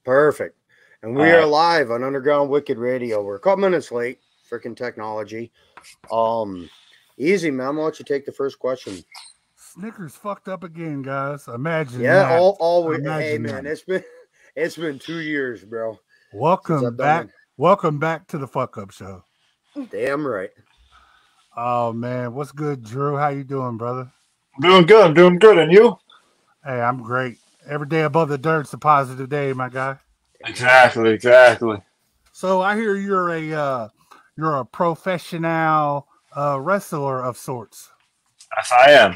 Perfect. And All we are right. live on Underground Wicked Radio. We're a couple minutes late. Freaking technology. Easy, man. I'm gonna let you take the first question. Snickers fucked up again, guys. Imagine Yeah, that. hey Imagine man, that. it's been 2 years, bro, since Welcome I've done back. it. Welcome back to the fuck up show. Damn right. Oh man, what's good, Drew? How you doing, brother? I'm doing good. I'm doing good. And you? Hey, I'm great. Every day above the dirt's a positive day, my guy. Damn right. Exactly. So I hear you're a professional wrestler of sorts. Yes, I am.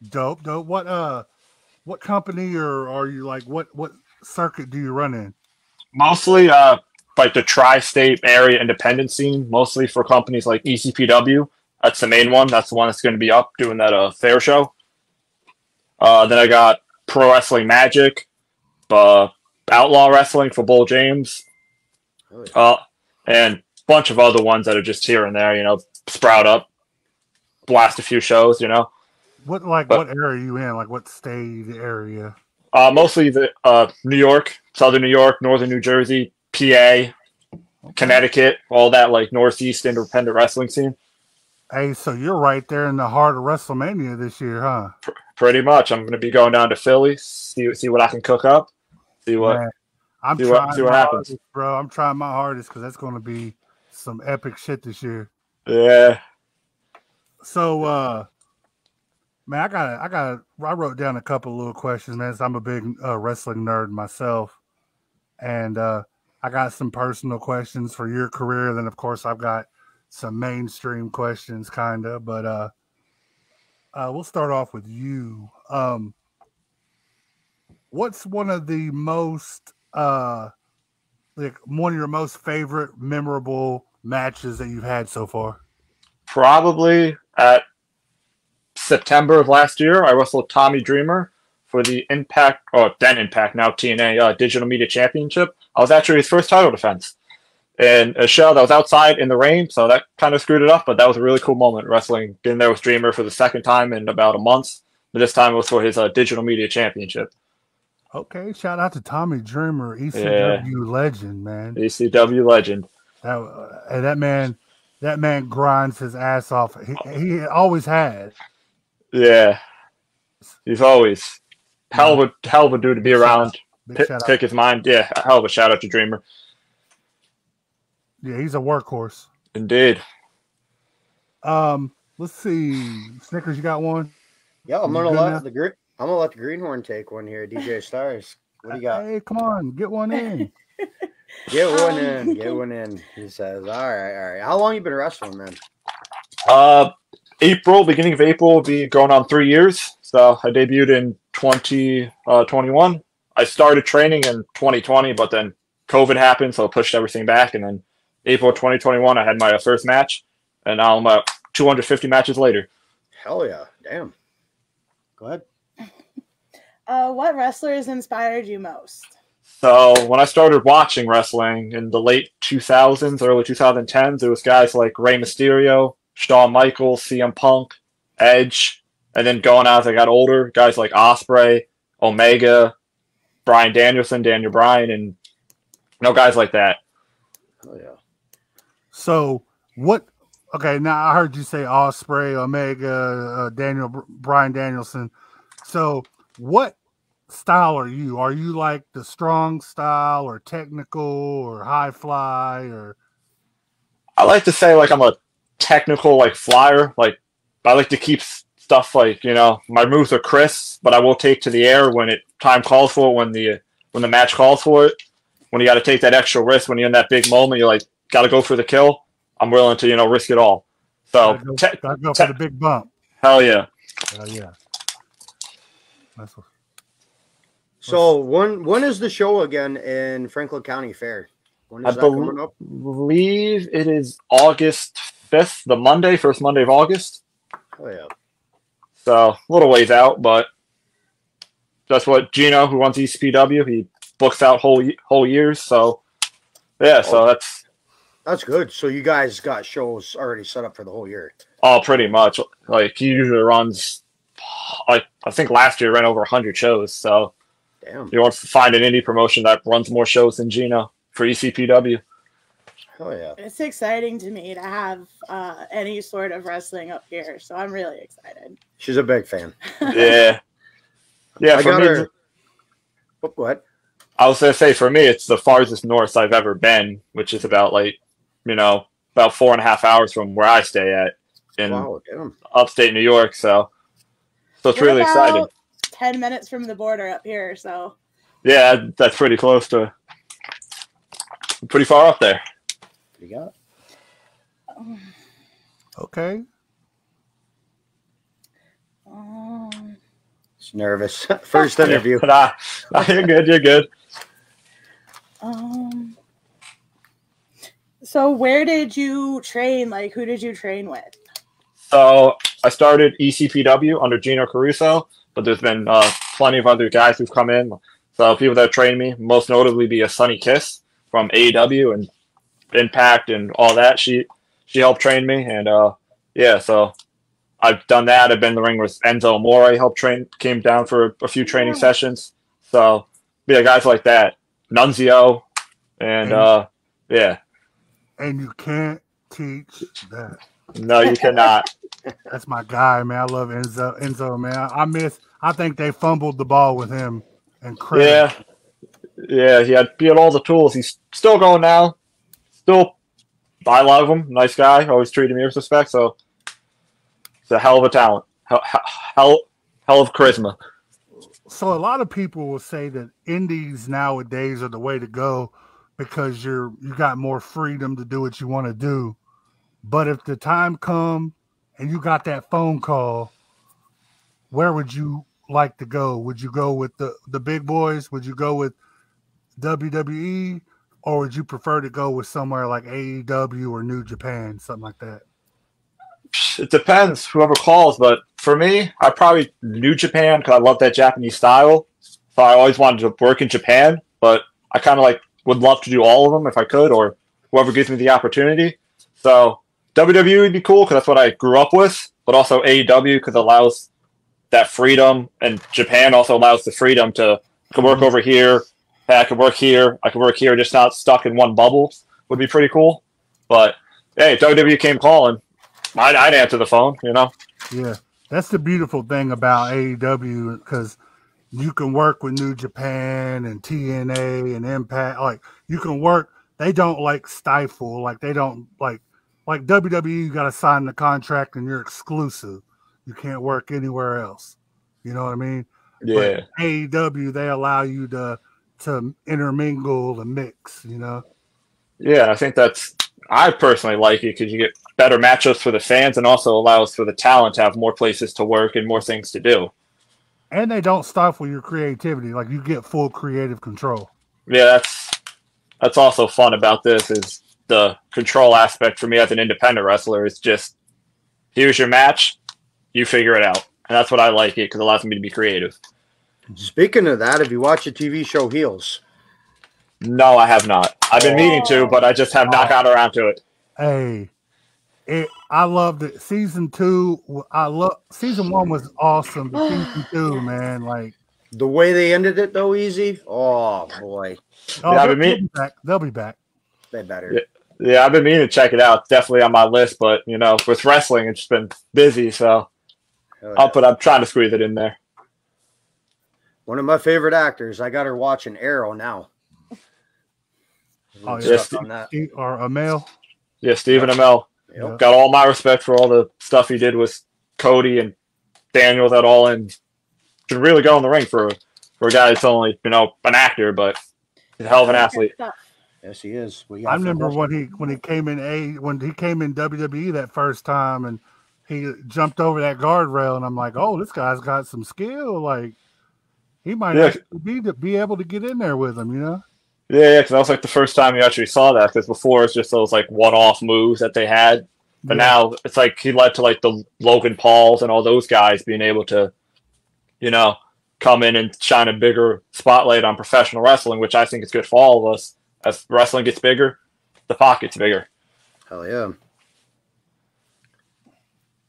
Dope, dope. What company or are you like what circuit do you run in? Mostly like the tri-state area independent scene, mostly for companies like ECPW. That's the main one. That's the one that's going to be up doing that fair show. Then I got Pro Wrestling Magic, uh, Outlaw Wrestling for Bull James, Oh, yeah. uh, and a bunch of other ones that are just here and there, sprout up, blast a few shows. What But area are you in? Like what state area? mostly the New York, Southern New York, Northern New Jersey, PA, Okay. Connecticut, all that like Northeast independent wrestling scene. Hey, so you're right there in the heart of WrestleMania this year, huh? Pretty much, I'm going to be going down to Philly, see what I can cook up, see what Man, I'm see what see trying what my happens. hardest, bro. I'm trying my hardest because that's going to be some epic shit this year. Yeah, So, man, I wrote down a couple little questions, man. So I'm a big wrestling nerd myself, and I got some personal questions for your career. Then, of course, I've got some mainstream questions, kind of. But we'll start off with you. What's one of the most like one of your most favorite memorable matches that you've had so far? probably at September of last year, I wrestled Tommy Dreamer for the Impact, or then Impact, now TNA Digital Media Championship. I was actually his first title defense in a show that was outside in the rain, so that kind of screwed it up. But that was a really cool moment wrestling, getting there with Dreamer for the second time in about a month. But this time it was for his Digital Media Championship. Okay, shout out to Tommy Dreamer, Yeah, ECW legend, man. ECW legend. And that man grinds his ass off. He always had. Yeah, he's always You know, hell of a dude to be big shout out, around. big shout out. Pick his mind. Yeah, hell of a shout out to Dreamer. Yeah, he's a workhorse. Indeed. Let's see, Snickers, you got one? Yeah, You good now? I'm gonna let the Greenhorn take one here. DJ Stars. What do you got? Hey, come on, get one in. Get one Um, in. Get one in. He says. All right, all right. How long you been wrestling, man? Uh, beginning of April will be going on 3 years. So I debuted in 2021. I started training in 2020, but then COVID happened, so it pushed everything back. And then April 2021, I had my first match, and now I'm 250 matches later. Hell yeah. Damn. Go ahead. what wrestlers inspired you most? So when I started watching wrestling in the late 2000s, early 2010s, there was guys like Rey Mysterio, Shawn Michaels, CM Punk, Edge, and then going on as I got older, guys like Osprey, Omega, Bryan Danielson, Daniel Bryan, and guys like that. Hell yeah. So what? Okay, now I heard you say Osprey, Omega, Brian Danielson. So what style are you? Are you like the strong style, or technical, or high fly, or? I like to say like I'm a technical like flyer. Like I like to keep stuff like my moves are crisp, but I will take to the air when it time calls for it, when the match calls for it. When you got to take that extra risk, when you're in that big moment, you're like got to go for the kill. I'm willing to risk it all. So Gotta go for the big bump. hell yeah. Hell yeah. That's what, So when is the show again in Franklin County Fair? When I is that coming up? believe it is August 5th, the Monday, first Monday of August. Oh yeah. So a little ways out, but that's what Gino, who runs ECPW, he books out whole years. So yeah, so That's good. So you guys got shows already set up for the whole year. all pretty much. Like he usually runs, like I think last year ran over 100 shows. So Damn. He wants to find an indie promotion that runs more shows than Gina for ECPW. Hell yeah. It's exciting to me to have any sort of wrestling up here, so I'm really excited. She's a big fan. Yeah. Yeah, I for got me, her. Oh, go ahead. I was going to say, for me, it's the farthest north I've ever been, which is about, like, about 4.5 hours from where I stay at in Damn. upstate New York. So it's We're really exciting. about 10 minutes from the border up here, so. Yeah, that's pretty close to, pretty far up there. What you got? Okay. It's nervous. First interview. You're good. You're good. So where did you train? Like, who did you train with? So I started ECPW under Gino Caruso, but there's been plenty of other guys who've come in. So people that trained me, most notably be a Sunny Kiss from AEW and Impact and all that. She helped train me, and so I've done that. I've been in the ring with Enzo Amore. I helped train, came down for a few training sessions. So yeah, guys like that, Nunzio, and yeah. And you can't teach that. No, you cannot. That's my guy, man. I love Enzo. Enzo, man. I think they fumbled the ball with him. Incredible. Yeah. He had all the tools. He's still going now. Still, I love him. Nice guy. Always treated me with respect. So it's a hell of a talent. Hell of charisma. So a lot of people will say that indies nowadays are the way to go because you got more freedom to do what you want to do. But if the time comes and you got that phone call, where would you like to go? Would you go with the big boys? Would you go with WWE? Or would you prefer to go with somewhere like AEW or New Japan, something like that? It depends, whoever calls. But for me, I probably New Japan because I love that Japanese style. So I always wanted to work in Japan, but I kind of would love to do all of them if I could, or whoever gives me the opportunity. So WWE would be cool because that's what I grew up with, but also AEW because it allows that freedom, and Japan also allows the freedom to work over here. I could work here. I could work here, just not stuck in one bubble. Would be pretty cool. But hey, if WWE came calling, I'd answer the phone. Yeah, that's the beautiful thing about AEW because you can work with New Japan and TNA and Impact. Like you can work. They don't stifle. Like they don't like WWE. You got to sign the contract and you're exclusive. You can't work anywhere else. You know what I mean? Yeah. But AEW, they allow you to intermingle and mix, Yeah, I think I personally like it because you get better matchups for the fans and also allows for the talent to have more places to work and more things to do. And they don't stifle your creativity. Like you get full creative control. Yeah, that's also fun about this is the control aspect for me as an independent wrestler. Is just, here's your match, you figure it out. And that's what I like it because it allows me to be creative. Speaking of that, have you watched the TV show Heels? No, I have not. I've been meaning to, but I just have not got around to it. Hey, I loved it. Season 2, season 1 was awesome. But season 2, man, like the way they ended it though, easy. Oh boy. They'll be back. They'll be back. They better. Yeah, I've been meaning to check it out. It's definitely on my list, but with wrestling, it's been busy, so I'm trying to squeeze it in there. One of my favorite actors. I got her watching Arrow now. Oh, yeah. On that. Or Amell. Yeah, Stephen Amell. Yep. Got all my respect for all the stuff he did with Cody and Daniel. That all in can really go in the ring for a guy that's only an actor, but he's a hell of an athlete. Yes, he is. I remember when he came in WWE that first time, and he jumped over that guardrail, and I'm like, oh, this guy's got some skill. Like he might actually be able to get in there with him, Yeah, because that was the first time you actually saw that. Because before it's just those one-off moves that they had, but now it's he led to the Logan Pauls and all those guys being able to, come in and shine a bigger spotlight on professional wrestling, which I think is good for all of us. As wrestling gets bigger, the pot gets bigger. Hell yeah!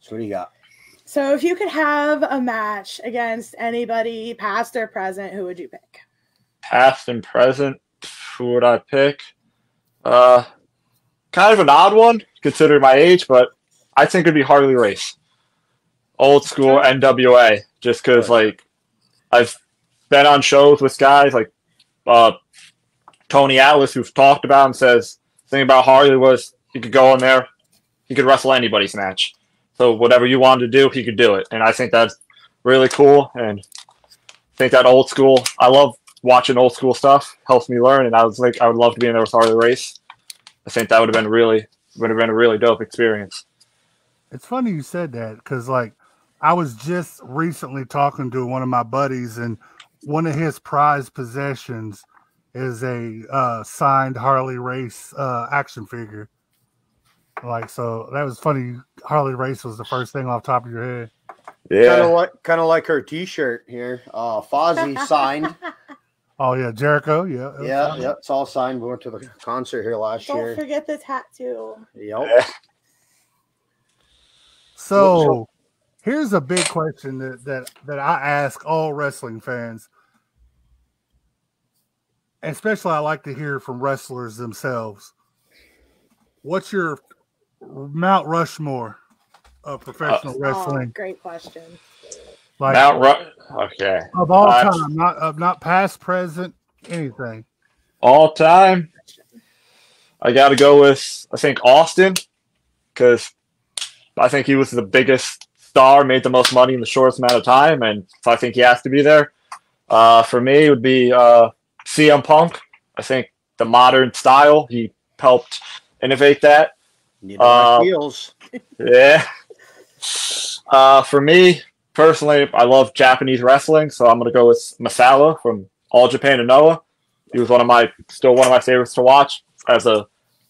So what do you got? So if you could have a match against anybody, past or present, who would you pick? Past and present, who would I pick? Kind of an odd one, considering my age, but I think it'd be Harley Race. Old school NWA, just because, like, I've been on shows with guys like Tony Atlas who've talked about and says the thing about Harley was he could go in there, he could wrestle anybody's match. So whatever you wanted to do, he could do it. And I think that's really cool. And I think that old school, I love watching old school stuff, helps me learn. And I was like, I would love to be in there with Harley Race. I think that would have been a really dope experience. It's funny you said that because, like, I was just recently talking to one of my buddies, and one of his prized possessions is a signed Harley Race action figure. Like, so that was funny. Harley Race was the first thing off the top of your head. Yeah. Kind of like her T-shirt here. Fozzy signed. Oh yeah, Jericho. Yeah. Yeah. It's all signed. We went to the concert here last year. Don't forget the tattoo. Yep. Yeah. So here's a big question that I ask all wrestling fans. Especially I like to hear from wrestlers themselves. What's your Mount Rushmore of professional wrestling? Great question. Like okay. Of all time, not past, present, anything. All time, I got to go with, I think, Austin, because I think he was the biggest star, made the most money in the shortest amount of time, and so I think he has to be there. For me, it would be CM Punk. I think the modern style, he helped innovate that. Heels. Yeah. For me, personally, I love Japanese wrestling, so I'm going to go with Masala from All Japan and Noah. He was still one of my favorites to watch as a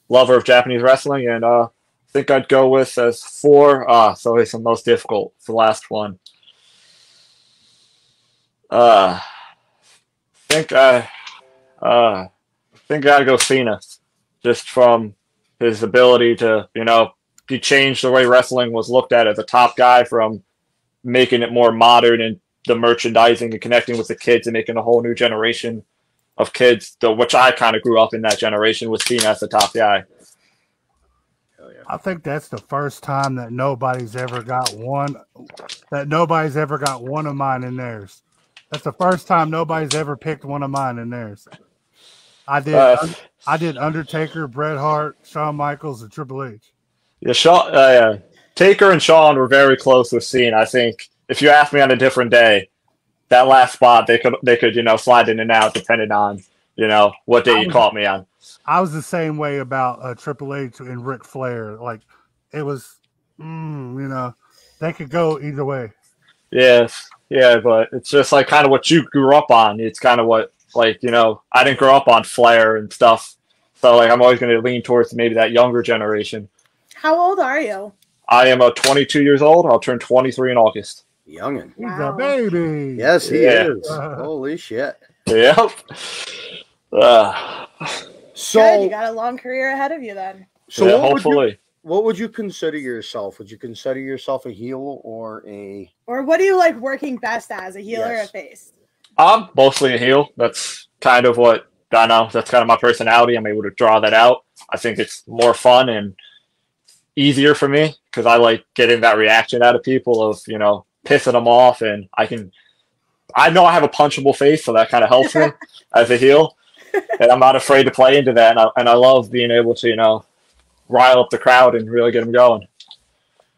lover of Japanese wrestling, and I think I'd go with as 4. So it's the most difficult. It's the last one. I think I gotta go Cena, just from his ability to, he changed the way wrestling was looked at as a top guy, from making it more modern and the merchandising and connecting with the kids and making a whole new generation of kids, which I kind of grew up in that generation, with Cena as the top guy. I think that's the first time that nobody's ever got one of mine in theirs. That's the first time nobody's ever picked one of mine in theirs. I did Undertaker, Bret Hart, Shawn Michaels, and Triple H. Yeah, Taker and Shawn were very close with Cena. I think if you asked me on a different day, that last spot they could slide in and out depending on what day you caught me on. I was the same way about Triple H and Ric Flair. Like, it was, they could go either way. Yes, yeah, but it's just like kind of what you grew up on. It's kind of what, like, I didn't grow up on Flair and stuff, so like I'm always going to lean towards maybe that younger generation. How old are you? I am 22 years old. I'll turn 23 in August. Youngin'. He's a baby. Yes, he is. Holy shit. Yep. So good, you got a long career ahead of you then. So yeah, hopefully. What would you consider yourself? Would you consider yourself a heel or a... Or what do you like working best as, a heel or a face? I'm mostly a heel. That's kind of what I know. That's kind of my personality. I'm able to draw that out. I think it's more fun and easier for me because I like getting that reaction out of people of, pissing them off. And I know I have a punchable face, so that kind of helps me as a heel. And I'm not afraid to play into that. And I love being able to, rile up the crowd and really get them going.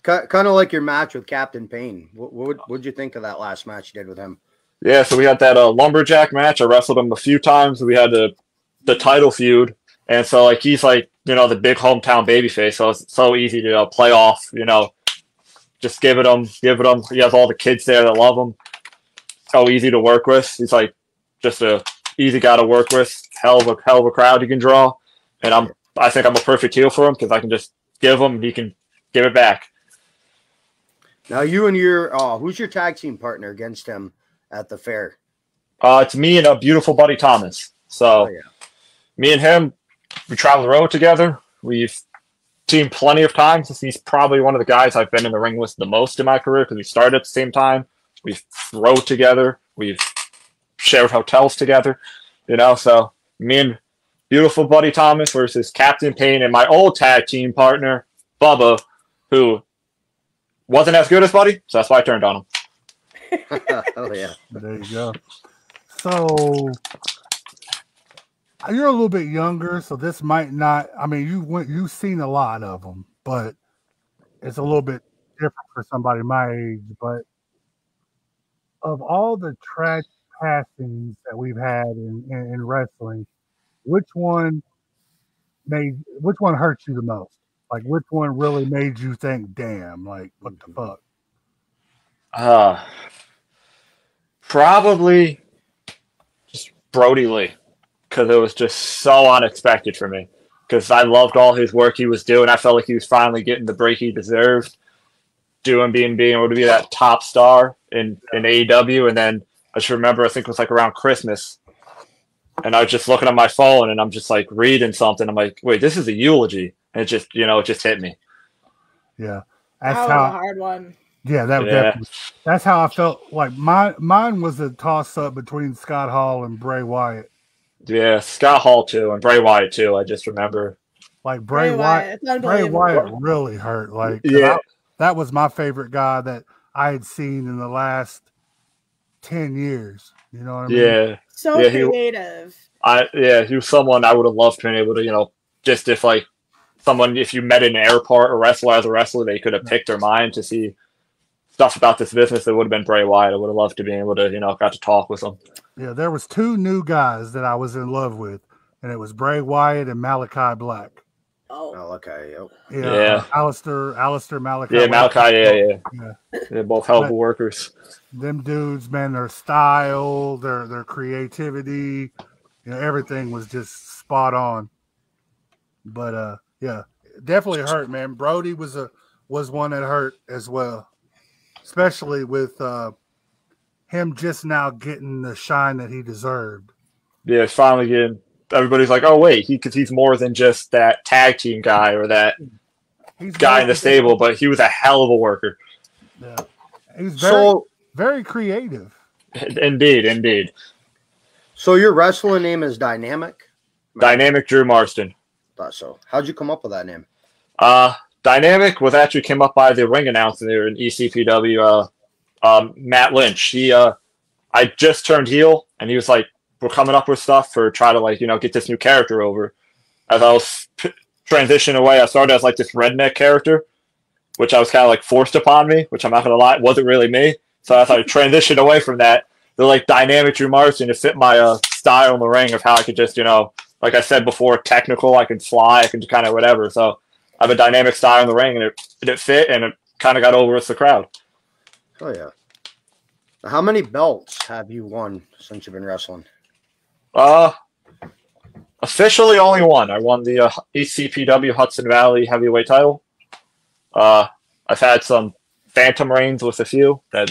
Kind of like your match with Captain Payne. What'd you think of that last match you did with him? Yeah, so we had that lumberjack match. I wrestled him a few times. We had the title feud. And so, like, he's like, the big hometown babyface. So it's so easy to play off, just give it him. He has all the kids there that love him. So easy to work with. He's like just a easy guy to work with. Hell of a crowd he can draw. And I think I'm a perfect heel for him because I can just give him, he can give it back. Now you and your who's your tag team partner against him at the fair? It's me and a beautiful buddy Thomas. So me and him, we travel the road together. We've team plenty of times. He's probably one of the guys I've been in the ring with the most in my career because we started at the same time. We've rode together. We've shared hotels together. So me and beautiful Buddy Thomas versus Captain Payne and my old tag team partner, Bubba, who wasn't as good as Buddy, so that's why I turned on him. Oh, yeah. There you go. So you're a little bit younger, so this might not. I mean, you've seen a lot of them, but it's a little bit different for somebody my age. But of all the tragic passings that we've had in wrestling, which one hurt you the most? Like, which one really made you think, "Damn, like what the fuck"? Probably just Brody Lee, because it was just so unexpected for me. Because I loved all his work he was doing. I felt like he was finally getting the break he deserved, being able to be that top star in AEW. And then I just remember, I think it was like around Christmas, and I was just looking at my phone and I'm just like reading something. I'm like, wait, this is a eulogy. And it just, it just hit me. Yeah. That was a hard one. Yeah, definitely. That's how I felt. Like mine was a toss up between Scott Hall and Bray Wyatt. Yeah, Scott Hall too, and Bray Wyatt too. I just remember. Like Bray Wyatt really hurt. Like, that was my favorite guy that I had seen in the last 10 years. You know what I mean? Yeah. So creative. He was someone I would have loved being able to, just if like someone, if you met in an airport or wrestler as a wrestler, they could have picked their mind to see stuff about this business. It would have been Bray Wyatt. I would have loved to be able to, got to talk with him. Yeah, there was two new guys that I was in love with, and it was Bray Wyatt and Malachi Black. Oh, Malachi, yep. Yeah. Alistair Malachi. Yeah, Malachi, yeah. They're both hell of workers. Them dudes, man, their style, their creativity, everything was just spot on. But yeah, definitely hurt, man. Brody was one that hurt as well, especially with him just now getting the shine that he deserved. Yeah, it's finally getting. Everybody's like, oh wait, he's more than just that tag team guy or that guy in the stable, but he was a hell of a worker. Yeah, he's very creative. Indeed. So your wrestling name is Dynamic? Dynamic Drew Marston. Thought so. How'd you come up with that name? Dynamic was actually came up by the ring announcer there in ECPW, Matt Lynch. I just turned heel, and he was like, we're coming up with stuff for try to get this new character over. As I was transitioning away, I started as like this redneck character, which I was kind of like forced upon me, which I'm not going to lie, wasn't really me. So as I transitioned away from that, they're like Dynamic Drew Marston to fit my style in the ring of how I could just, like I said before, technical, I can fly, I can do kind of whatever. So I have a dynamic style in the ring, and it fit, and it kind of got over with the crowd. Oh, yeah. How many belts have you won since you've been wrestling? Officially only one. I won the ECPW Hudson Valley heavyweight title. I've had some phantom reigns with a few that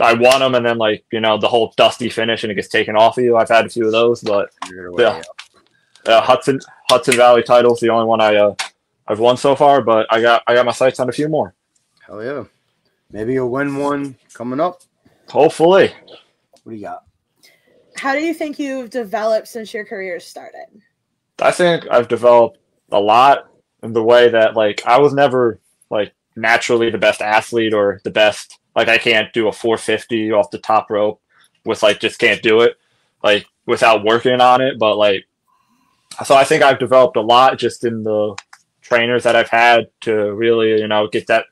I won them, and then the whole dusty finish and it gets taken off of you. I've had a few of those, but Hudson Valley title's the only one I've won so far. But I got my sights on a few more. Hell yeah! Maybe you'll win one coming up. Hopefully. What do you got? How do you think you've developed since your career started? I think I've developed a lot in the way that I was never naturally the best athlete or the best. I can't do a 450 off the top rope with just can't do it without working on it. But so I think I've developed a lot just in the trainers that I've had to really, get that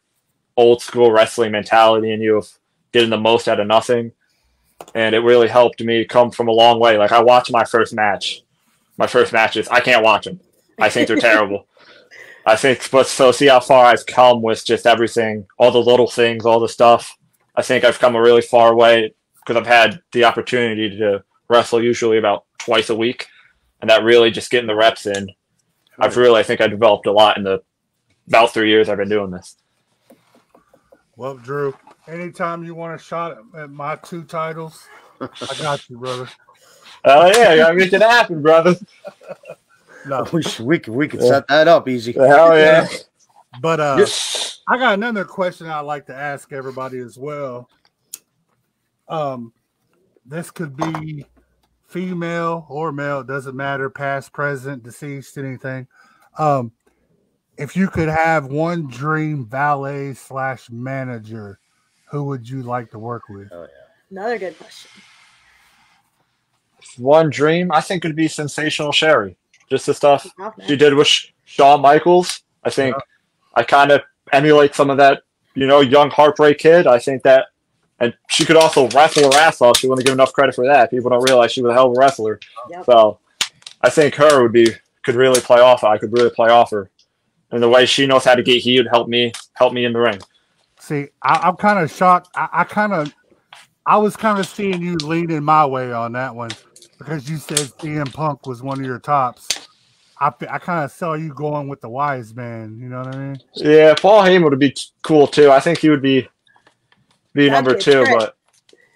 old school wrestling mentality in you of getting the most out of nothing. And it really helped me come from a long way. I watched my first match. My first matches, I can't watch them. I think they're terrible. But see how far I've come with just everything, all the little things, all the stuff. I think I've come a really far way because I've had the opportunity to wrestle usually about twice a week, and that really just getting the reps in. I think I developed a lot in the about 3 years I've been doing this. Well, Drew, anytime you want a shot at my 2 titles, I got you, brother. Oh, yeah, you gotta make it happen, brother. No. We could set that up easy. Hell yeah. But I got another question I'd like to ask everybody as well. This could be female or male, it doesn't matter, past, present, deceased, anything. If you could have one dream valet / manager, who would you like to work with? Oh, yeah. Another good question. One dream, I think it'd be Sensational Sherry. Just the stuff Oh, man. she did with Shawn Michaels. I think I kind of emulate some of that, young heartbreak kid. I think that, and she could also wrestle her ass off. She wouldn't give enough credit for that. People don't realize she was a hell of a wrestler. Yep. So I think her could really play off. I could really play off her. And the way she knows how to get heat help me in the ring. See, I'm kind of shocked. I was kind of seeing you leaning my way on that one because you said CM Punk was one of your tops. I kind of saw you going with the wise man. You know what I mean? Yeah, Paul Heyman would be cool too. I think he would be number two.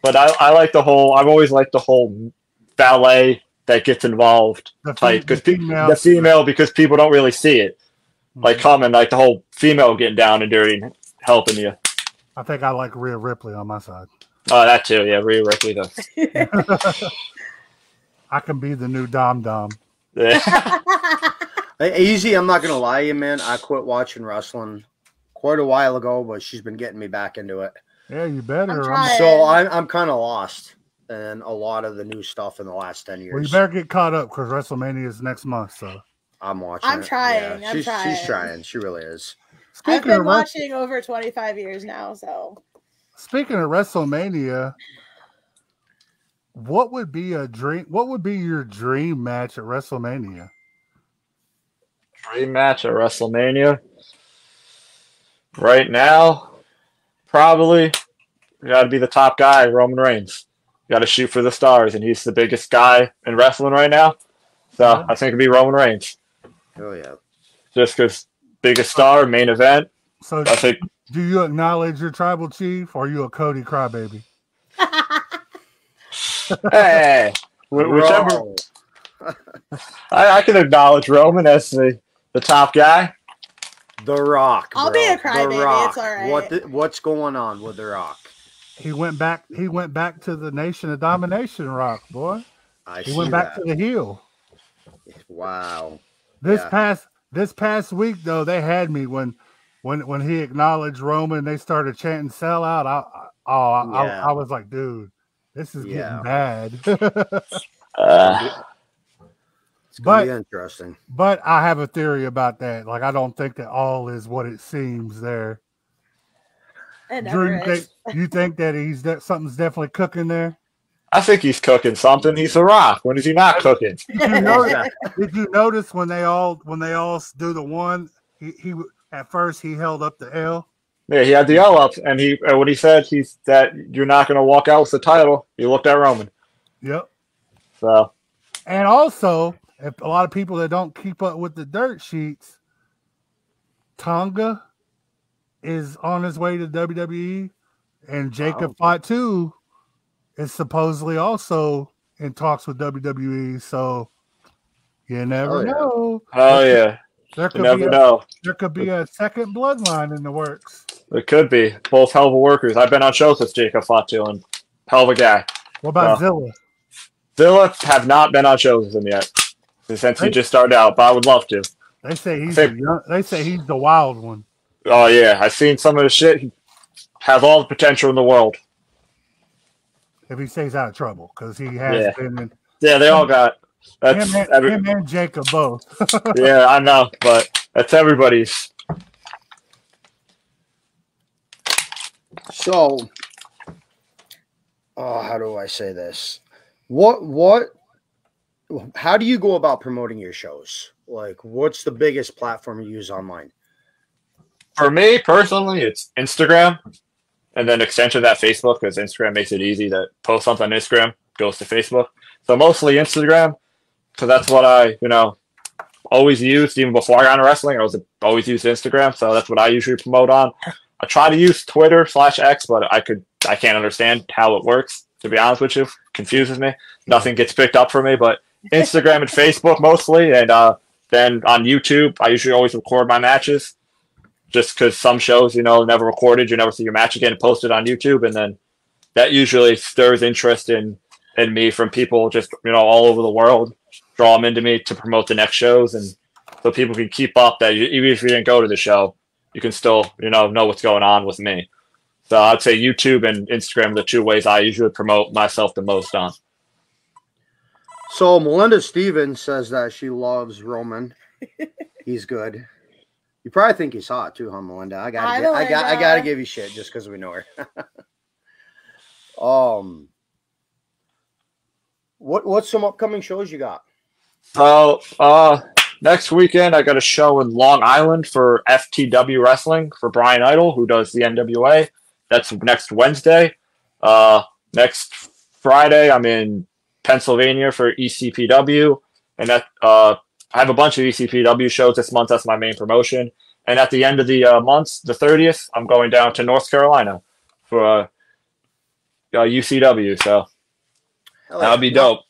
But I like the whole. I've always liked the whole ballet that gets involved type because the female because people don't really see it. Like coming, like the whole female getting down and dirty and helping you. I think I like Rhea Ripley on my side. Oh, that too. Yeah, Rhea Ripley though. I can be the new Dom. Yeah. Easy, I'm not gonna lie to you, man. I quit watching wrestling quite a while ago, but she's been getting me back into it. Yeah, you better. So I'm kind of lost in a lot of the new stuff in the last 10 years. Well, you better get caught up because WrestleMania is next month. So I'm watching. I'm trying. Yeah, she's trying. She really is. I've been watching over 25 years now. So speaking of WrestleMania, what would be your dream match at WrestleMania? Dream match at WrestleMania. Right now, probably got to be the top guy, Roman Reigns. Got to shoot for the stars, and he's the biggest guy in wrestling right now. So I think it'd be Roman Reigns. Oh yeah, just because biggest star, main event. So I think. Do you acknowledge your tribal chief, or are you a Cody crybaby? Hey, whichever. I can acknowledge Roman as the top guy. The Rock. I'll be a crybaby. It's all right. What's going on with The Rock? He went back to the Nation of Domination, Rock boy. He went back to the heel. Wow. This past week though, they had me when he acknowledged Roman. They started chanting "Sell out." I was like, dude, this is getting bad. It's gonna be interesting. But I have a theory about that. Like, I don't think that all is what it seems there. Drew, you think that something's definitely cooking there? I think he's cooking something. He's The Rock. When is he not cooking? Did you notice when they all do the one? He at first he held up the L. Yeah, he had the L up, and what he said that you're not going to walk out with the title. He looked at Roman. Yep. So. And also, if a lot of people that don't keep up with the dirt sheets, Tonga is on his way to WWE, and Jacob Fatu is supposedly also in talks with WWE. So you never know. Oh yeah, there could There could be a second bloodline in the works. It could be. Both hell of a workers. I've been on shows with Jacob Fatu and hell of a guy. What about Zilla? Zilla have not been on shows with him yet since he just started out, but I would love to. They say he's the wild one. Oh yeah, I've seen some of the shit. He has all the potential in the world. If he stays out of trouble, because he has been. Yeah, they all got. That's him and Jacob both. Yeah, I know, but that's everybody's. So, how do I say this? How do you go about promoting your shows? Like, what's the biggest platform you use online? For me personally, it's Instagram, and then extension of that Facebook, because Instagram makes it easy to post something on Instagram, goes to Facebook. So mostly Instagram, because that's what I, always used. Even before I got into wrestling, I always used Instagram, so that's what I usually promote on. I try to use Twitter/X, but I can't understand how it works, to be honest with you. Confuses me. Nothing gets picked up for me, but Instagram and Facebook mostly, and Then on YouTube, I usually always record my matches, just because some shows, never recorded. You never see your match again posted on YouTube, and then that usually stirs interest in me from people just all over the world, draw them into me to promote the next shows, and so people can keep up that even if you didn't go to the show, you can still know what's going on with me. So I'd say YouTube and Instagram are the two ways I usually promote myself the most on. So Melinda Stevens says that she loves Roman. He's good. You probably think he's hot too, huh, Melinda? I gotta give you shit just because we know her. What's some upcoming shows you got? So next weekend I got a show in Long Island for FTW Wrestling for Brian Idol, who does the NWA. That's next Wednesday. Next Friday I'm in Pennsylvania for ECPW, and that I have a bunch of ECPW shows this month. That's my main promotion. And at the end of the month, the 30th, I'm going down to North Carolina for UCW. So that'll be dope.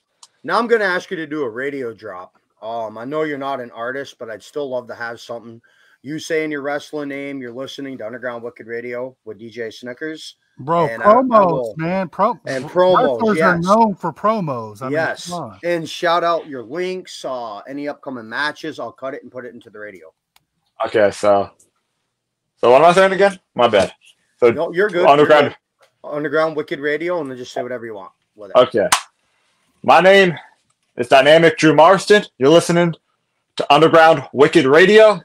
Now I'm going to ask you to do a radio drop. I know you're not an artist, but I'd still love to have something. You saying your wrestling name, you're listening to Underground Wicked Radio with DJ Snickers. Bro, promos, man. Promos, wrestlers are known for promos. I mean, and shout out your links, any upcoming matches. I'll cut it and put it into the radio. Okay, so what am I saying again? My bad. So no, you're good. Underground Wicked Radio, and then just say whatever you want. Okay. My name is Dynamic Drew Marston. You're listening to Underground Wicked Radio,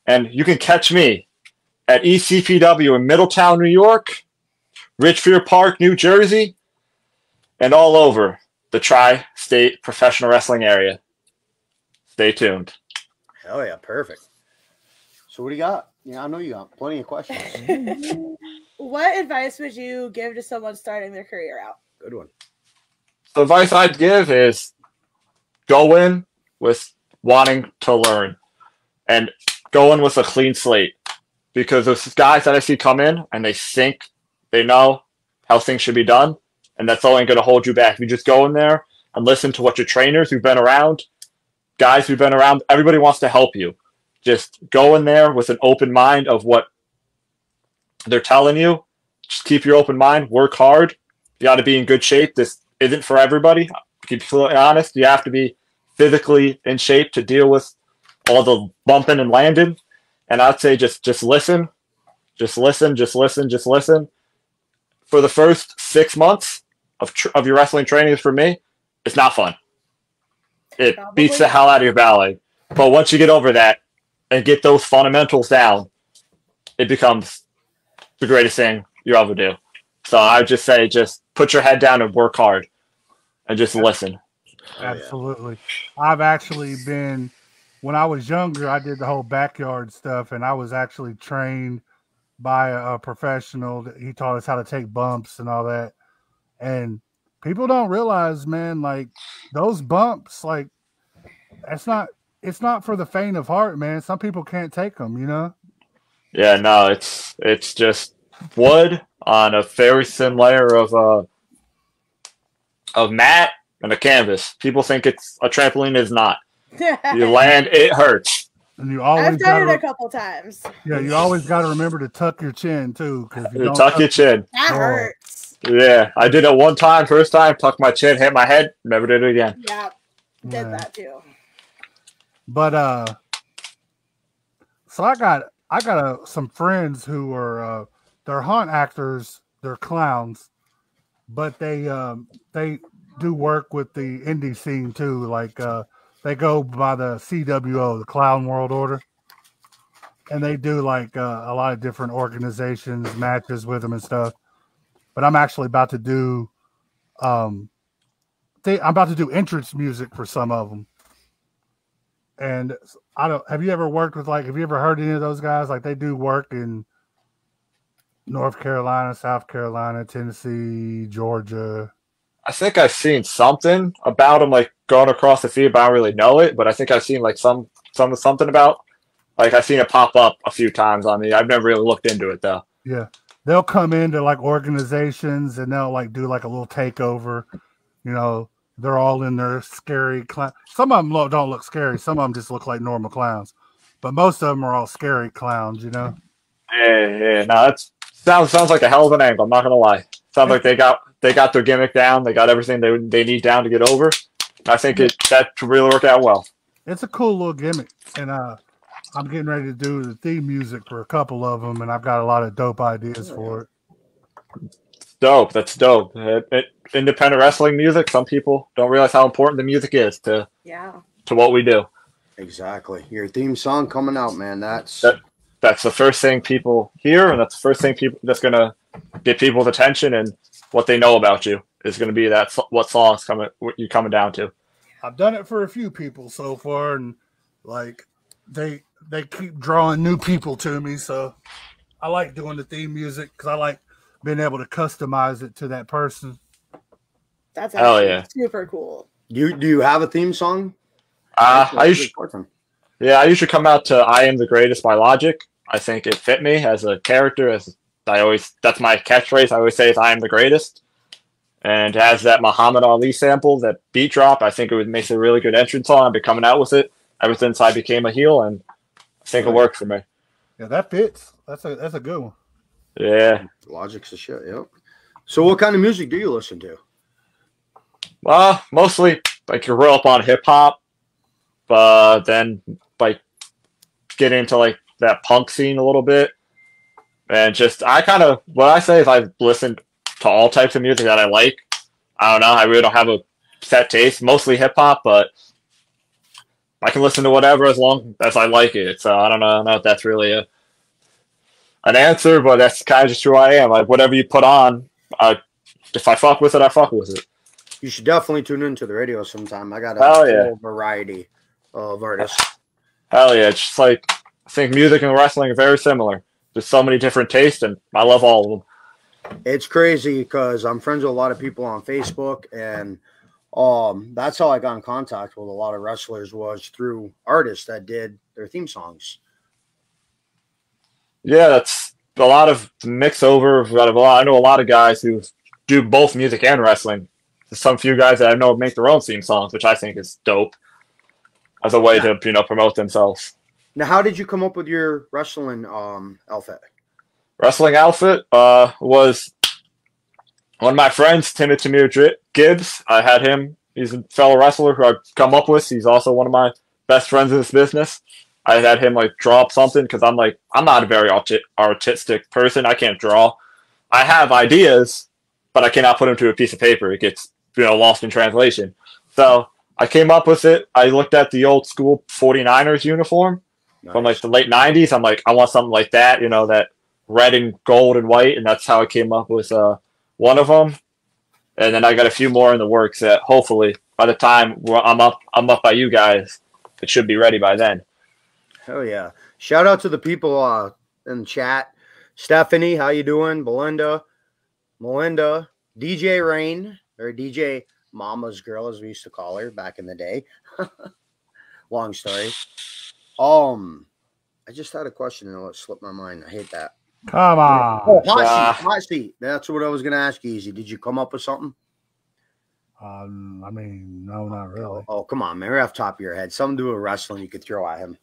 and you can catch me at ECPW in Middletown, New York, Richfield Park, New Jersey, and all over the tri-state professional wrestling area. Stay tuned. Hell yeah, perfect. So what do you got? Yeah, I know you got plenty of questions. What advice would you give to someone starting their career out? Good one. The advice I'd give is go in with wanting to learn and go in with a clean slate, because those guys that I see come in and they think they know how things should be done, and that's only going to hold you back. If you just go in there and listen to what your trainers who've been around, guys who've been around, everybody wants to help you. Just go in there with an open mind of what they're telling you. Just keep your open mind. Work hard. You got to be in good shape. This isn't for everybody. To be completely honest, you have to be physically in shape to deal with all the bumping and landing. And I'd say just listen. Just listen. For the first 6 months of your wrestling training, for me, it's not fun. It beats the hell out of your ballet. But once you get over that and get those fundamentals down, it becomes the greatest thing you ever do. So I would just say, just put your head down and work hard and just listen. Absolutely. I've actually been, when I was younger, I did the whole backyard stuff, and I was actually trained by a professional. He taught us how to take bumps and all that. And people don't realize, man, like those bumps, like it's not for the faint of heart, man. Some people can't take them, Yeah, no, it's just wood on a very thin layer of mat and a canvas. People think it's a trampoline. Is not. You land, it hurts. And I've done it a couple times. Yeah, you always got to remember to tuck your chin too, because you tuck your chin. That hurts. Yeah, I did it one time. First time, tucked my chin, hit my head, never did it again. Yeah, did that too. But so I got some friends who are they're haunt actors, they're clowns, but they do work with the indie scene too. Like they go by the CWO, the Clown World Order, and they do like a lot of different organizations, matches with them and stuff. But I'm actually about to do I'm about to do entrance music for some of them. And have you ever worked with have you ever heard any of those guys? Like they do work in North Carolina, South Carolina, Tennessee, Georgia. I think I've seen something about them, like going across the feed, but I don't really know it. But I think I've seen like something about, like I've seen it pop up a few times on me. I've never really looked into it though. Yeah, they'll come into like organizations and they'll like do like a little takeover, and They're all in their scary clown. Some of them don't look scary. Some of them just look like normal clowns. But most of them are all scary clowns, you know? Yeah. No, that sounds like a hell of an angle. I'm not gonna lie. Sounds like they got their gimmick down. They got everything they need down to get over. I think that could really work out well. It's a cool little gimmick, and I'm getting ready to do the theme music for a couple of them, and I've got a lot of dope ideas for it. Dope. That's dope. Independent wrestling music. Some people don't realize how important the music is to what we do. Exactly. Your theme song coming out, man. That's the first thing people hear, and that's the first thing that's gonna get people's attention, and what they know about you is gonna be what songs you're coming down to. I've done it for a few people so far, and like they keep drawing new people to me. So I like doing the theme music because I like being able to customize it to that person. That's actually super cool. Do you have a theme song? I usually come out to "I Am the Greatest" by Logic. I think it fit me as a character. That's my catchphrase. I always say is "I am the greatest," and it has that Muhammad Ali sample, that beat drop. I think makes a really good entrance song. I've been coming out with it ever since I became a heel, and I think it works for me. Yeah, that fits. That's a good one. Yeah, Logic's a shit. Yep. So, what kind of music do you listen to? Well, mostly like you grew up on hip hop, but then like get into like that punk scene a little bit, and just what I say is I listen to all types of music that I like. I don't know. I really don't have a set taste. Mostly hip hop, but I can listen to whatever as long as I like it. So I don't know if that's really an answer, but that's kind of just who I am. Like whatever you put on, if I fuck with it, I fuck with it. You should definitely tune into the radio sometime. I got a full variety of artists. Hell yeah. It's just like, I think music and wrestling are very similar. There's so many different tastes, and I love all of them. It's crazy because I'm friends with a lot of people on Facebook, and that's how I got in contact with a lot of wrestlers, was through artists that did their theme songs. Yeah, that's a lot of mix over. I know a lot of guys who do both music and wrestling. There's some few guys that I know make their own theme songs, which I think is dope as a way to promote themselves. Now, how did you come up with your wrestling outfit? Wrestling outfit was one of my friends, Timothy Gibbs. I had him. He's a fellow wrestler who I've come up with. He's also one of my best friends in this business. I had him like draw up something because I'm not a very artistic person. I can't draw. I have ideas, but I cannot put them to a piece of paper. It gets lost in translation. So I came up with it. I looked at the old school 49ers uniform from like the late 90s. I'm like, I want something like that, that red and gold and white, and that's how I came up with one of them. And then I got a few more in the works that hopefully by the time I'm up by you guys, it should be ready by then. Hell yeah. Shout out to the people in the chat. Stephanie, how you doing? Melinda, DJ Rain, or DJ Mama's Girl, as we used to call her back in the day. Long story. I just had a question and it slipped my mind. I hate that. Come on. Oh, hot seat. That's what I was going to ask you, Easy. Did you come up with something? I mean, no, not really. Oh, come on, man. Right off the top of your head. Something to do with wrestling you could throw at him.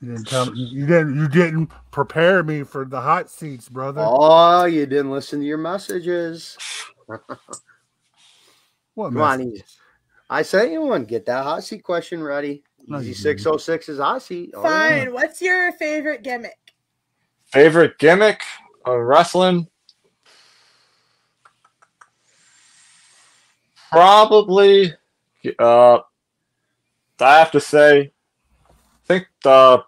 You didn't prepare me for the hot seats, brother. Oh, you didn't listen to your messages. What Come on, Easy. I sent you one. Get that hot seat question ready. Easy 606 is hot seat. Fine. What's your favorite gimmick? Favorite gimmick of wrestling? Probably, I have to say, I think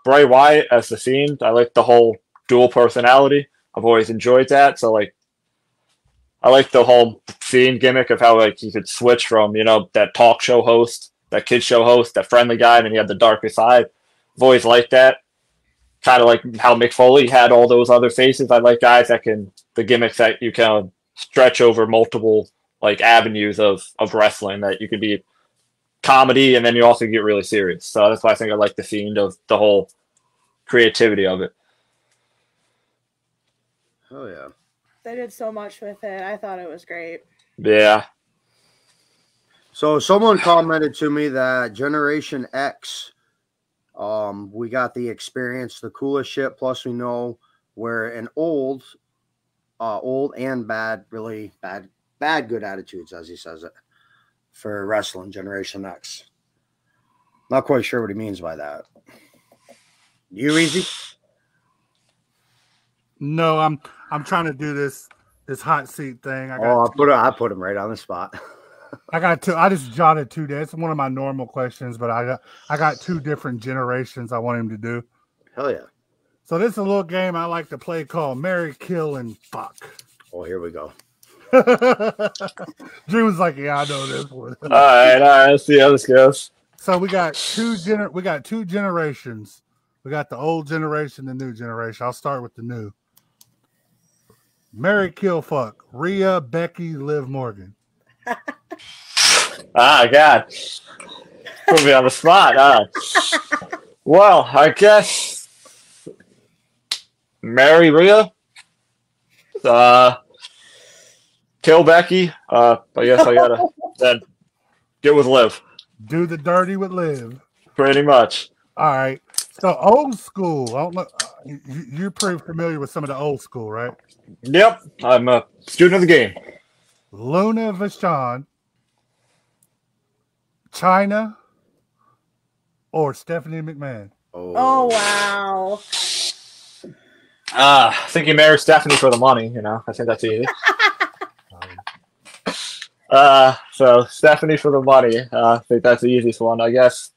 Bray Wyatt as the Fiend. I like the whole dual personality. I've always enjoyed that. So I like the whole Fiend gimmick of how you could switch from that talk show host, that kid show host, that friendly guy, and then he had the darker side. I've always liked that. Kind of like how Mick Foley had all those other faces. I like guys the gimmicks that you can stretch over multiple avenues of wrestling, that you could be comedy and then you also get really serious. So that's why I think I like the Fiend, of the whole creativity of it. Oh yeah. They did so much with it. I thought it was great. Yeah. So someone commented to me that Generation X, we got the experience, the coolest shit. Plus, we know where an old and bad, really bad, good attitudes, as he says it, for wrestling. Generation X. Not quite sure what he means by that. You easy? No, I'm trying to do this hot seat thing. I put him right on the spot. I got two. I just jotted two days. It's one of my normal questions, but I got two different generations I want him to do. Hell yeah. So this is a little game I like to play called Marry, Kill, and Fuck. Oh, here we go. Drew was like, "Yeah, I know this one." All right. Let's see how this goes. So we got two generations. We got the old generation, the new generation. I'll start with the new. Marry, Kill, Fuck. Rhea, Becky, Liv Morgan. God. Put me on the spot. Well, I guess marry Rhea. Kill Becky. I guess I gotta then get with Liv. Do the dirty with Liv. Pretty much. All right. So old school. I don't know. You're pretty familiar with some of the old school, right? Yep. I'm a student of the game. Luna Vachon, China, or Stephanie McMahon. Oh wow. I think you marry Stephanie for the money, I think that's easy. So Stephanie for the money. I think that's the easiest one, I guess.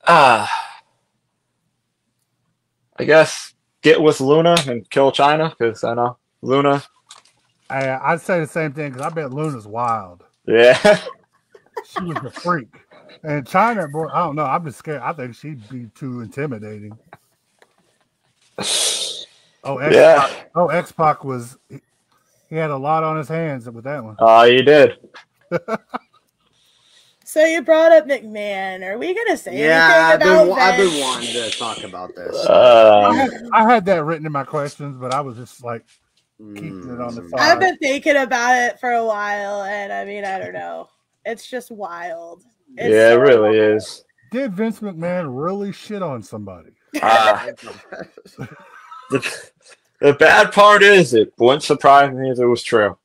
I guess get with Luna and kill China, because I know Luna. I'd say the same thing, because I bet Luna's wild. Yeah. She was a freak. And China, boy, I don't know. I'm just scared. I think she'd be too intimidating. Oh, X-Pac. Yeah. Oh, X-Pac was... He had a lot on his hands with that one. He did. So you brought up McMahon. Are we gonna say anything I've about been wanting to talk about this. I had that written in my questions, but I was just like keeping it on the side. I've been thinking about it for a while, and I mean, I don't know. It's just wild. It's it really is. Did Vince McMahon really shit on somebody? The bad part is it wouldn't surprise me if it was true.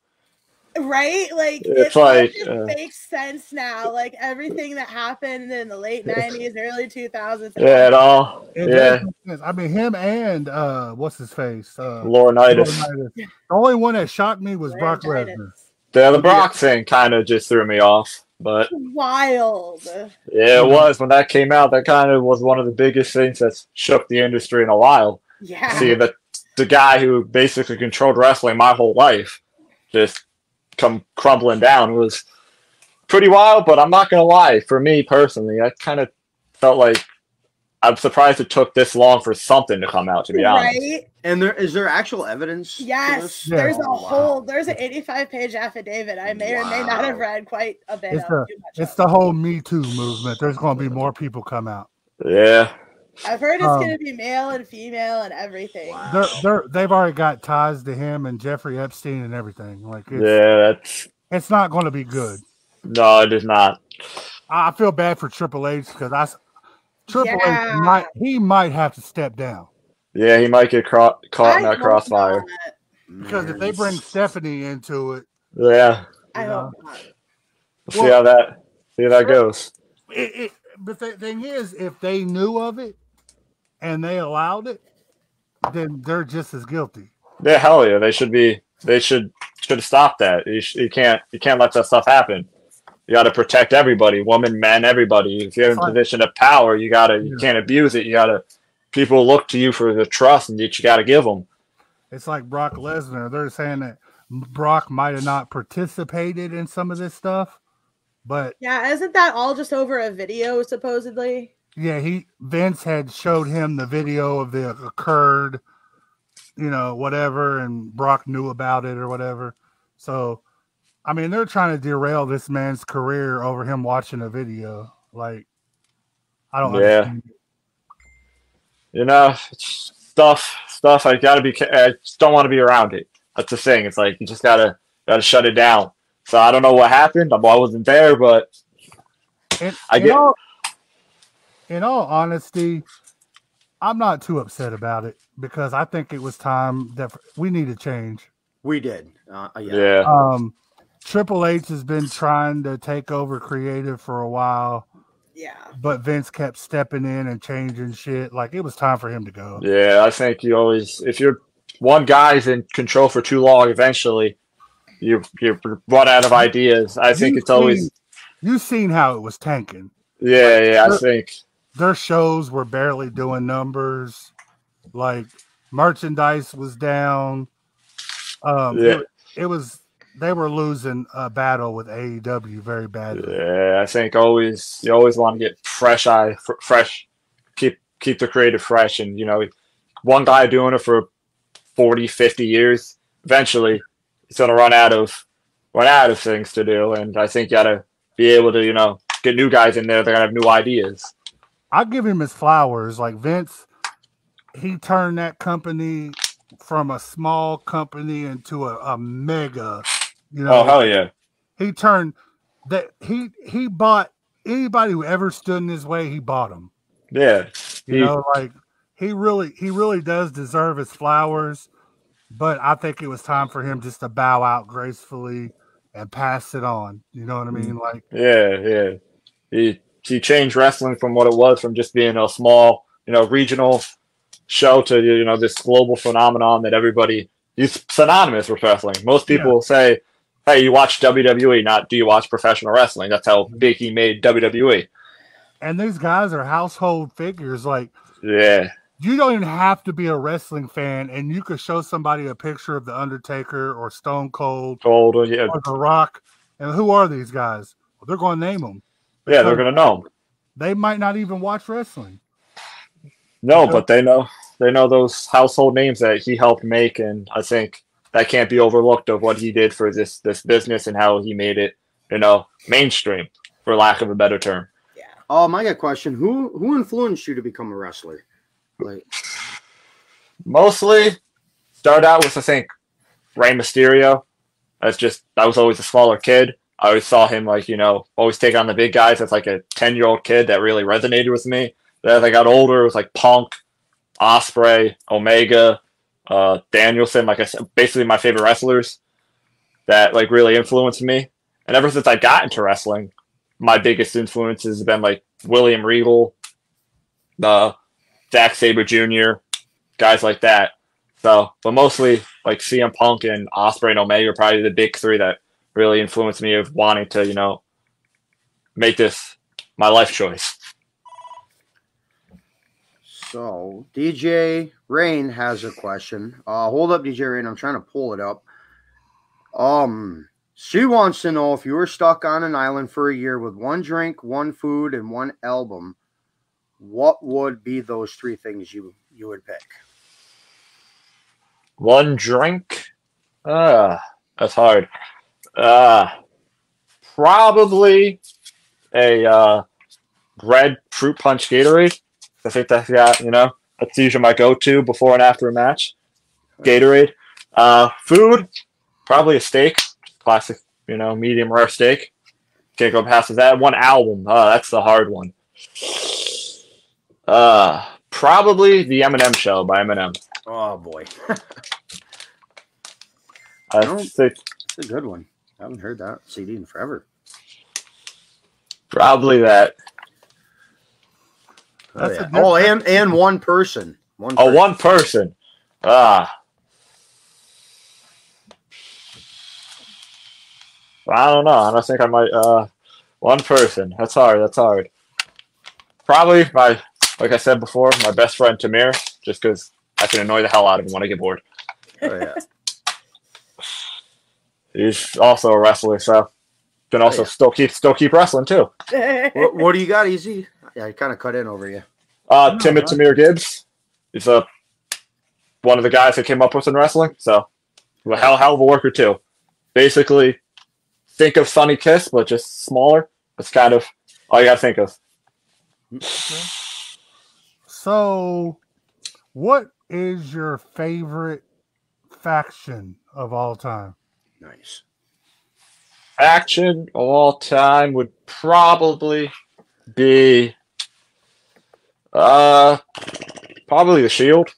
Right? Like, it's like it makes sense now. Like, everything that happened in the late 90s, early 2000s. Yeah, it all. I mean, him and, what's his face? Laurinaitis. The only one that shocked me was Brock Lesnar. Yeah, the Brock thing kind of just threw me off. But wild. Yeah, it was. When that came out, that kind of was one of the biggest things that shook the industry in a while. Yeah. See, the guy who basically controlled wrestling my whole life just come crumbling down. It was pretty wild, but I'm not going to lie. For me personally, I kind of felt like I'm surprised it took this long for something to come out, to be honest. Right? And is there actual evidence? Yes, to there's there's an 85-page affidavit. I may or may not have read quite a bit. It's the whole Me Too movement. There's going to be more people come out. Yeah. I've heard it's going to be male and female and everything. Wow. They've already got ties to him and Jeffrey Epstein and everything. Like, it's not going to be good. No, it is not. I feel bad for Triple H because Triple H might have to step down. Yeah, he might get caught in that crossfire. Because if they bring Stephanie into it, I hope not. See how that goes. But the thing is, if they knew of it and they allowed it, then they're just as guilty. Yeah, hell yeah, they should have stopped that. You can't let that stuff happen. You got to protect everybody, women, men, everybody. If you're in a position of power, you can't abuse it. People look to you for the trust that you got to give them. It's like Brock Lesnar. They're saying that Brock might have not participated in some of this stuff, but isn't that all just over a video supposedly? Yeah, Vince had showed him the video of the occurred, whatever, and Brock knew about it or whatever. So, I mean, they're trying to derail this man's career over him watching a video. Like, I don't understand. Stuff. I just don't want to be around it. That's the thing. It's like you just gotta shut it down. So I don't know what happened. I wasn't there, but in all honesty, I'm not too upset about it because I think it was time that we need to change. We did. Yeah. Triple H has been trying to take over creative for a while. Yeah. But Vince kept stepping in and changing shit. Like, it was time for him to go. Yeah, I think if you're one guy's in control for too long, eventually you run out of ideas. I think it's always. You've seen how it was tanking. Yeah, I think their shows were barely doing numbers. Like, merchandise was down. It was. They were losing a battle with AEW very badly. Yeah, I think you always want to get fresh, keep the creative fresh, and one guy doing it for 40, 50 years, eventually he's gonna run out of things to do, and I think you gotta be able to get new guys in there that have new ideas. I'll give him his flowers. Like, Vince, he turned that company from a small company into a mega. Oh, hell yeah. He turned that he bought anybody who ever stood in his way, he bought them. Yeah. Like, he really does deserve his flowers, but I think it was time for him just to bow out gracefully and pass it on. You know what I mean? Like, yeah. He changed wrestling from what it was, from just being a small, regional show to, this global phenomenon that everybody is synonymous with wrestling. Most people say, hey, you watch WWE, not do you watch professional wrestling. That's how big he made WWE. And these guys are household figures. Like, yeah, you don't even have to be a wrestling fan, and you could show somebody a picture of The Undertaker or Stone Cold or The Rock. And who are these guys? Well, they're going to name them. Yeah, they're going to know them. They might not even watch wrestling. No, but they know those household names that he helped make, and I think that can't be overlooked of what he did for this business and how he made it, mainstream, for lack of a better term. Yeah. I got a question. Who influenced you to become a wrestler? Like, mostly started out with, I think, Rey Mysterio. I was always a smaller kid. I always saw him always take on the big guys. That's like a 10-year-old kid that really resonated with me. Then as I got older, it was like Punk, Ospreay, Omega, Danielson, like I said, basically my favorite wrestlers that really influenced me. And ever since I got into wrestling, my biggest influences have been like William Regal, Zack Sabre Jr., guys like that. So, but mostly like CM Punk and Ospreay and Omega are probably the big three that really influenced me of wanting to, make this my life choice. So, DJ Rain has a question. Hold up, DJ Rain. I'm trying to pull it up. She wants to know, if you were stuck on an island for a year with one drink, one food, and one album, what would be those three things you would pick? One drink? That's hard. Probably a red fruit punch Gatorade. I think that's that's usually my go-to before and after a match. Gatorade. Food, probably a steak, classic, medium rare steak. Can't go past that. One album. That's the hard one. Probably the Eminem Show by Eminem. Oh boy. That's a good one. I haven't heard that CD in forever. Probably that. And one person. One person. I don't know. I think I might. One person. That's hard. Probably like I said before, my best friend Tamir, just because I can annoy the hell out of him when I get bored. Oh yeah. He's also a wrestler, so can also still keep wrestling too. What do you got, Easy? Yeah, I kind of cut in over you. Tamir Gibbs. He's one of the guys that came up with in wrestling. So, a hell of a worker too. Basically, think of Sonny Kiss, but just smaller. That's kind of all you got to think of. So, what is your favorite faction of all time? Nice. faction of all time would probably be probably the Shield,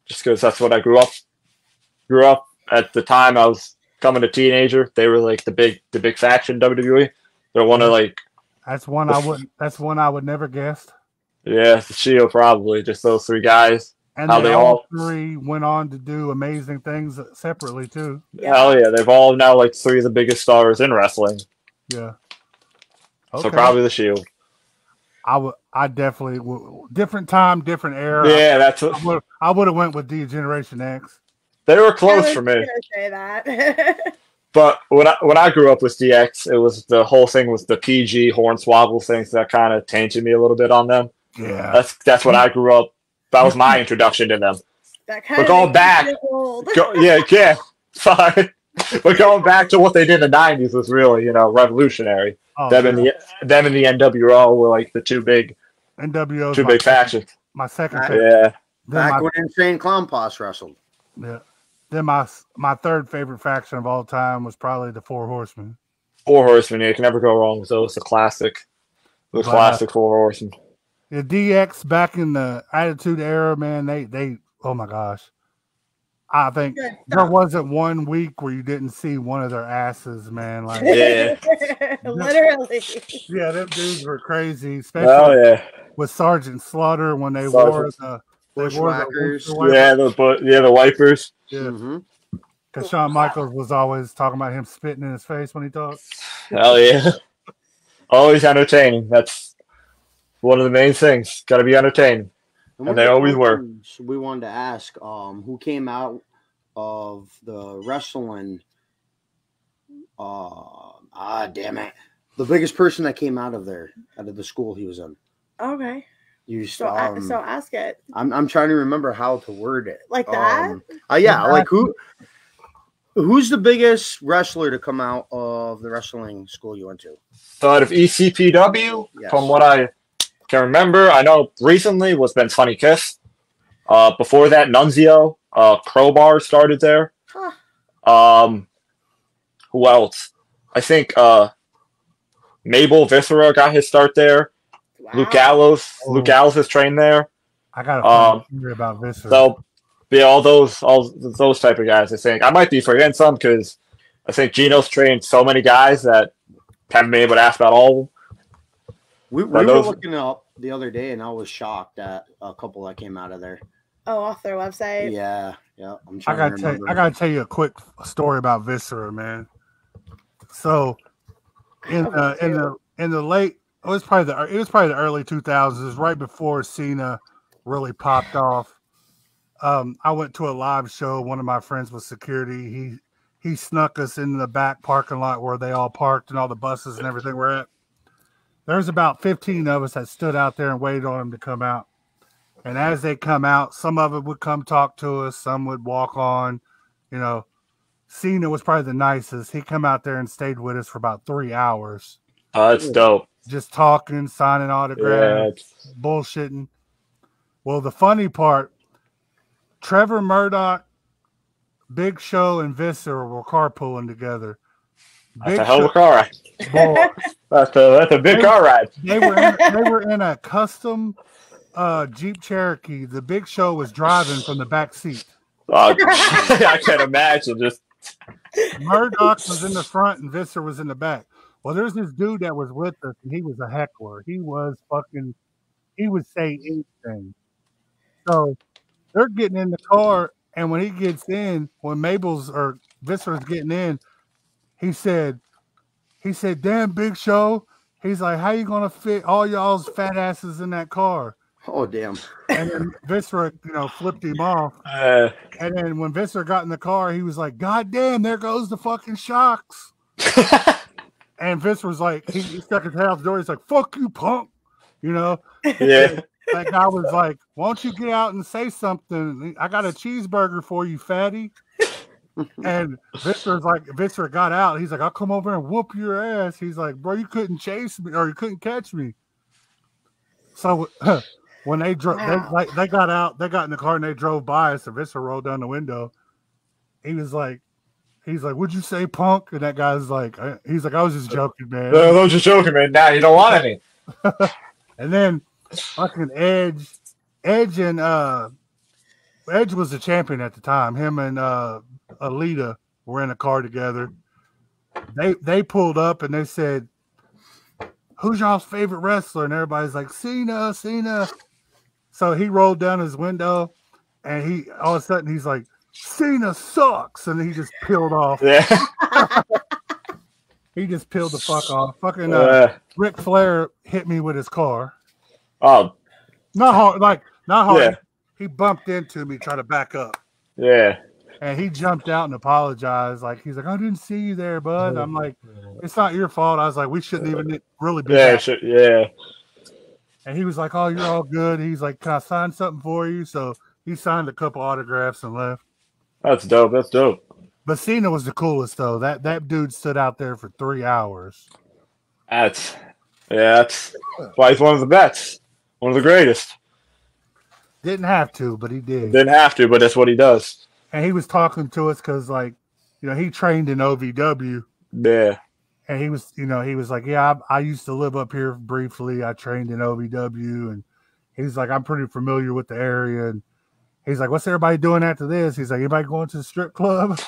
just because that's what I grew up at the time I was becoming a teenager. They were like the big faction WWE. They're one of like That's one I would never guess. yeah, the Shield probably just those three guys. And how they they all three went on to do amazing things separately too. Hell yeah, they've all now like three of the biggest stars in wrestling. Yeah. Okay. So probably the Shield. I definitely different time, different era. Yeah, that's what I would have went with the Generation X. They were close for me. Say that. But when I grew up with DX, it was the whole thing was the PG Hornswoggle things that kind of tainted me a little bit on them. Yeah, that's when I grew up. That was my introduction to them. That kind but going back, yeah, sorry. But going back to what they did in the '90s was really, revolutionary. Oh, them and the NWO were like the two big factions. My second favorite. Yeah. Back when Insane Clown Posse wrestled. Yeah. Then my third favorite faction of all time was probably the Four Horsemen. Four Horsemen, yeah, you can never go wrong with those. The classic Four Horsemen. The DX back in the Attitude Era, man, they oh my gosh. I think there wasn't 1 week where you didn't see one of their asses, man. Like yeah. Literally. Yeah, them dudes were crazy, especially with Sergeant Slaughter when they wore the Bushwhackers. The wipers. Yeah. Because Shawn Michaels was always talking about him spitting in his face when he talked. Hell yeah. Always entertaining. That's one of the main things. Got to be entertaining. And they always were. We wanted to ask who came out of the wrestling. Damn it. The biggest person that came out of the school he was in. Okay. So ask it. I'm trying to remember how to word it. Like that? Like who's the biggest wrestler to come out of the wrestling school you went to? So out of ECPW, from what I can remember, I know recently was Ben Funny Kiss. Before that, Nunzio, Crowbar started there. Huh. Who else? I think Mabel Viscera got his start there. Wow. Luke Gallows is trained there. I got a theory about Viscera. So yeah, all those type of guys. I think I might be forgetting some because I think Gino's trained so many guys that haven't been able to ask about all of them. We were looking up the other day, and I was shocked at a couple that came out of there. Oh, off their website. Yeah. I'm trying to remember. I gotta tell you a quick story about Viscera, man. So in the late. It was probably the early 2000s. It was right before Cena really popped off. I went to a live show. One of my friends was security. He snuck us in the back parking lot where they all parked and all the buses and everything were at. There's about 15 of us that stood out there and waited on him to come out. And as they come out, some of them would come talk to us. Some would walk on. Cena was probably the nicest. He come out there and stayed with us for about 3 hours. Oh, that's dope. Just talking, signing autographs, bullshitting. Well, the funny part, Trevor Murdoch, Big Show, and Viscera were carpooling together. That's a hell of a car ride. Boy, that's a big car ride. They were in a custom Jeep Cherokee. The Big Show was driving from the back seat. I can imagine. Just Murdoch was in the front and Viscera was in the back. Well, there's this dude that was with us, and he was a heckler. He would say anything. So they're getting in the car, and when he gets in, when Mabel's or Viscera's getting in, he said, damn, Big Show. He's like, how you going to fit all y'all's fat asses in that car? Oh, damn. And then Viscera, flipped him off. And then when Viscera got in the car, he was like, God damn, there goes the fucking shocks. And Vince was like, he stuck his head out the door. He's like, fuck you, punk. Yeah. That guy was like, why don't you get out and say something? I got a cheeseburger for you, fatty. And Viscera got out. He's like, I'll come over and whoop your ass. He's like, bro, you couldn't chase me or you couldn't catch me. So when they drove, they got out, they got in the car and they drove by us. So Viscera rolled down the window. He was like, he's like, "Would you say, Punk?" And that guy's like, he's like, "I was just joking, man." No, I was just joking, man. Now you don't want any. And then fucking Edge and Edge was the champion at the time. Him and Alita were in a car together. They pulled up and they said, "Who's y'all's favorite wrestler?" And everybody's like, "Cena, Cena." So he rolled down his window, and he all of a sudden he's like, "Cena sucks," and he just peeled off. Yeah. He just peeled the fuck off. Fucking Ric Flair hit me with his car. Oh. Not hard, not hard. Yeah. He bumped into me trying to back up. Yeah. And he jumped out and apologized. Like, he's like, "I didn't see you there, bud." I'm like, "It's not your fault." I was like, "We shouldn't even really be happy." Yeah. And he was like, "Oh, you're all good." He's like, "Can I sign something for you?" So he signed a couple autographs and left. That's dope. That's dope. But Cena was the coolest, though. That dude stood out there for 3 hours. That's why he's one of the best. One of the greatest. Didn't have to, but he did. Didn't have to, but that's what he does. And he was talking to us because, like, he trained in OVW. Yeah. And he was like, "Yeah, I used to live up here briefly. I trained in OVW." And he's like, "I'm pretty familiar with the area." And he's like, "What's everybody doing after this?" He's like, "Anybody going to the strip club?"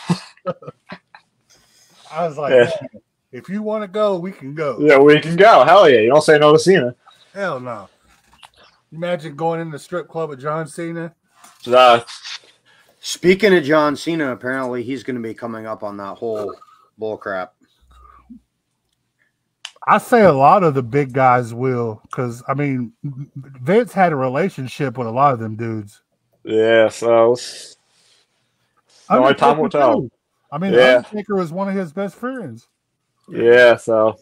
I was like, "If you want to go, we can go." Yeah, we can go. Hell yeah. You don't say no to Cena. Hell no. Imagine going in the strip club with John Cena. Speaking of John Cena, apparently he's going to be coming up on that whole bullcrap. I say a lot of the big guys will, because, I mean, Vince had a relationship with a lot of them dudes. Yeah, so only time will tell. I mean, Undertaker was one of his best friends. Yeah, so.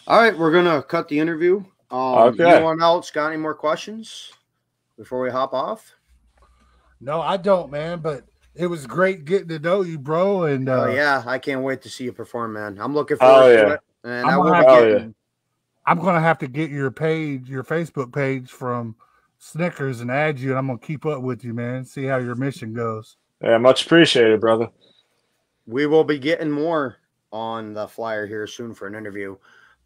All right, we're going to cut the interview. Okay. Anyone else got any more questions before we hop off? No, I don't, man, but it was great getting to know you, bro. And yeah, I can't wait to see you perform, man. I'm looking forward to it. And I'm gonna have to get your Facebook page from Snickers and add you, and I'm gonna keep up with you, man. See how your mission goes. Yeah, much appreciated, brother. We will be getting more on the flyer here soon for an interview.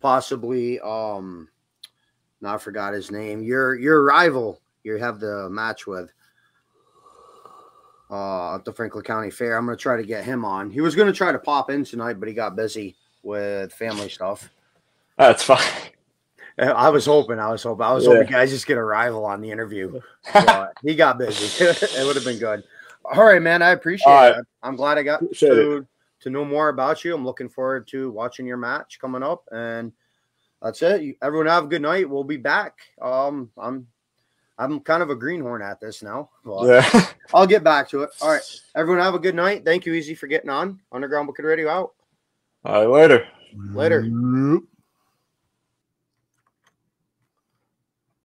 Possibly, now I forgot his name. Your rival you have the match with at the Franklin County Fair. I'm gonna try to get him on. He was gonna try to pop in tonight, but he got busy with family stuff. That's fine. I was hoping guys just get a rival on the interview. But he got busy. It would have been good. All right, man. I appreciate it. I'm glad I got to know more about you. I'm looking forward to watching your match coming up. And that's it. Everyone have a good night. We'll be back. I'm kind of a greenhorn at this now. I'll get back to it. All right. Everyone have a good night. Thank you, Easy, for getting on. Underground Booking Radio out. All right, later. Later.